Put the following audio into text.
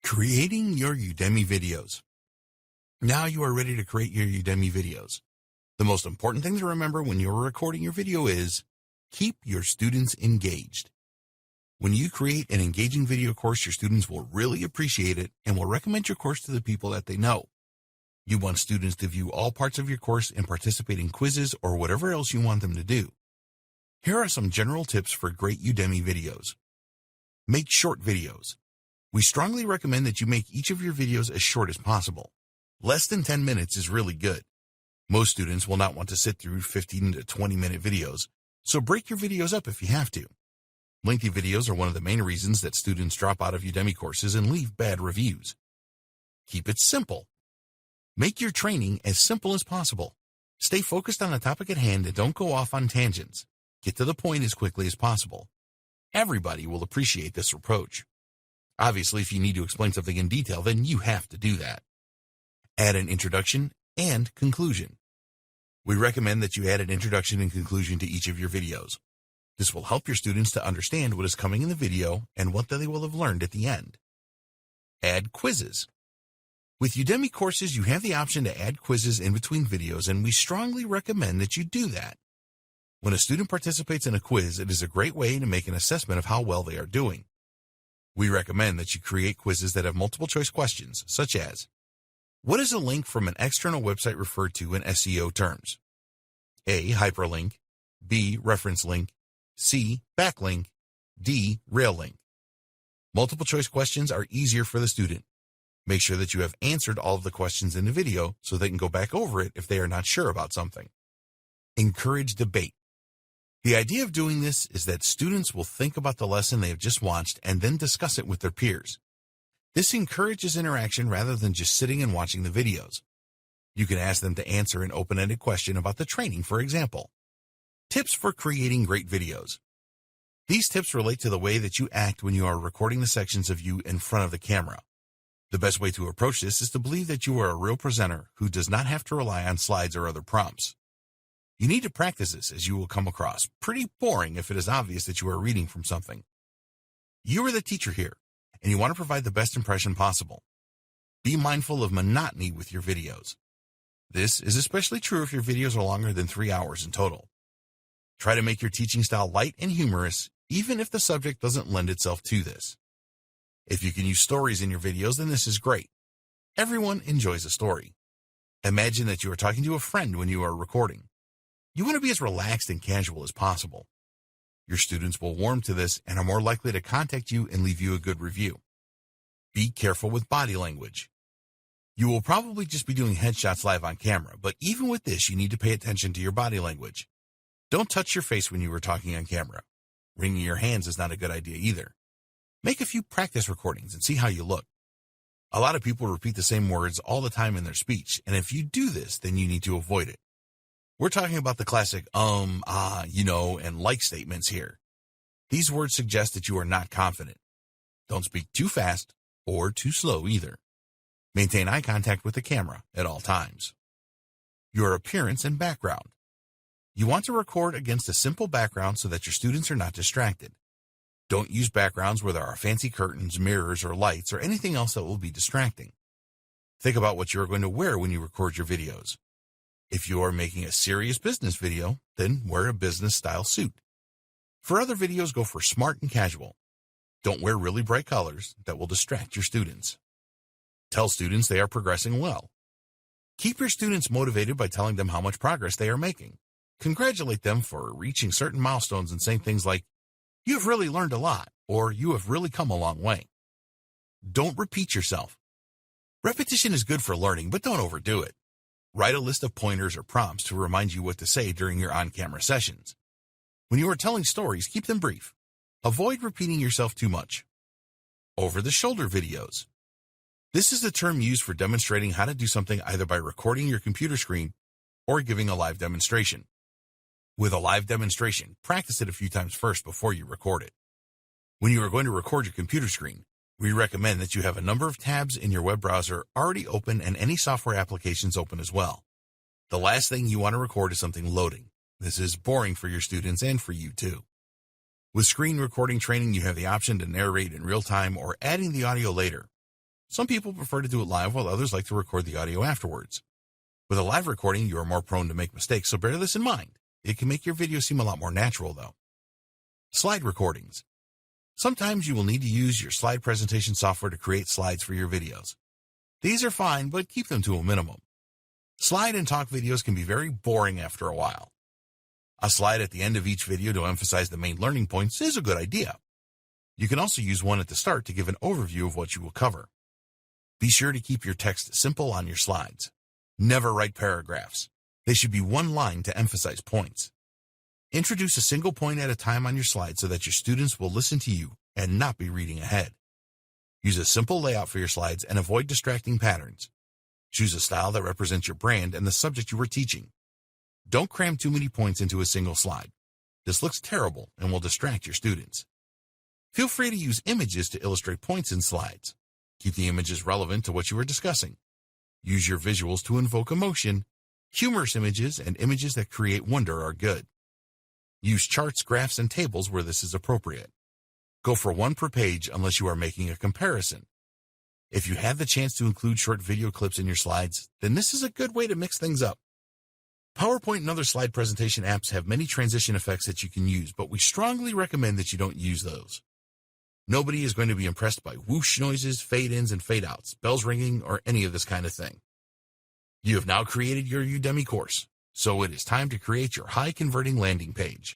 Creating your Udemy videos. Now you are ready to create your Udemy videos. The most important thing to remember when you are recording your video is keep your students engaged. When you create an engaging video course, your students will really appreciate it and will recommend your course to the people that they know. You want students to view all parts of your course and participate in quizzes or whatever else you want them to do. Here are some general tips for great Udemy videos. Make short videos. We strongly recommend that you make each of your videos as short as possible. Less than 10 minutes is really good. Most students will not want to sit through 15 to 20-minute videos, so break your videos up if you have to. Lengthy videos are one of the main reasons that students drop out of Udemy courses and leave bad reviews. Keep it simple. Make your training as simple as possible. Stay focused on the topic at hand and don't go off on tangents. Get to the point as quickly as possible. Everybody will appreciate this approach. Obviously, if you need to explain something in detail, then you have to do that. Add an introduction and conclusion. We recommend that you add an introduction and conclusion to each of your videos. This will help your students to understand what is coming in the video and what they will have learned at the end. Add quizzes. With Udemy courses, you have the option to add quizzes in between videos, and we strongly recommend that you do that. When a student participates in a quiz, it is a great way to make an assessment of how well they are doing. We recommend that you create quizzes that have multiple choice questions, such as, what is a link from an external website referred to in SEO terms? A. Hyperlink. B. Reference link. C. Backlink. D. Rail link. Multiple choice questions are easier for the student. Make sure that you have answered all of the questions in the video so they can go back over it if they are not sure about something. Encourage debate. The idea of doing this is that students will think about the lesson they have just watched and then discuss it with their peers. This encourages interaction rather than just sitting and watching the videos. You can ask them to answer an open-ended question about the training, for example. Tips for creating great videos. These tips relate to the way that you act when you are recording the sections of you in front of the camera. The best way to approach this is to believe that you are a real presenter who does not have to rely on slides or other prompts. You need to practice this, as you will come across pretty boring if it is obvious that you are reading from something. You are the teacher here, and you want to provide the best impression possible. Be mindful of monotony with your videos. This is especially true if your videos are longer than 3 hours in total. Try to make your teaching style light and humorous, even if the subject doesn't lend itself to this. If you can use stories in your videos, then this is great. Everyone enjoys a story. Imagine that you are talking to a friend when you are recording. You want to be as relaxed and casual as possible. Your students will warm to this and are more likely to contact you and leave you a good review. Be careful with body language. You will probably just be doing headshots live on camera, but even with this, you need to pay attention to your body language. Don't touch your face when you are talking on camera. Wringing your hands is not a good idea either. Make a few practice recordings and see how you look. A lot of people repeat the same words all the time in their speech, and if you do this, then you need to avoid it. We're talking about the classic and like statements here. These words suggest that you are not confident. Don't speak too fast or too slow either. Maintain eye contact with the camera at all times. Your appearance and background. You want to record against a simple background so that your students are not distracted. Don't use backgrounds where there are fancy curtains, mirrors, or lights, or anything else that will be distracting. Think about what you are going to wear when you record your videos. If you are making a serious business video, then wear a business-style suit. For other videos, go for smart and casual. Don't wear really bright colors that will distract your students. Tell students they are progressing well. Keep your students motivated by telling them how much progress they are making. Congratulate them for reaching certain milestones and saying things like, "You have really learned a lot," or "You have really come a long way." Don't repeat yourself. Repetition is good for learning, but don't overdo it. Write a list of pointers or prompts to remind you what to say during your on-camera sessions. When you are telling stories, keep them brief. Avoid repeating yourself too much. Over-the-shoulder videos. This is the term used for demonstrating how to do something either by recording your computer screen or giving a live demonstration. With a live demonstration, practice it a few times first before you record it. When you are going to record your computer screen, we recommend that you have a number of tabs in your web browser already open and any software applications open as well. The last thing you want to record is something loading. This is boring for your students and for you too. With screen recording training, you have the option to narrate in real time or adding the audio later. Some people prefer to do it live while others like to record the audio afterwards. With a live recording, you are more prone to make mistakes, so bear this in mind. It can make your video seem a lot more natural, though. Slide recordings. Sometimes you will need to use your slide presentation software to create slides for your videos. These are fine, but keep them to a minimum. Slide and talk videos can be very boring after a while. A slide at the end of each video to emphasize the main learning points is a good idea. You can also use one at the start to give an overview of what you will cover. Be sure to keep your text simple on your slides. Never write paragraphs. They should be one line to emphasize points. Introduce a single point at a time on your slide so that your students will listen to you and not be reading ahead. Use a simple layout for your slides and avoid distracting patterns. Choose a style that represents your brand and the subject you are teaching. Don't cram too many points into a single slide. This looks terrible and will distract your students. Feel free to use images to illustrate points in slides. Keep the images relevant to what you are discussing. Use your visuals to invoke emotion. Humorous images and images that create wonder are good. Use charts, graphs, and tables where this is appropriate. Go for one per page unless you are making a comparison. If you have the chance to include short video clips in your slides, then this is a good way to mix things up. PowerPoint and other slide presentation apps have many transition effects that you can use, but we strongly recommend that you don't use those. Nobody is going to be impressed by whoosh noises, fade-ins, and fade-outs, bells ringing, or any of this kind of thing. You have now created your Udemy course, so it is time to create your high-converting landing page.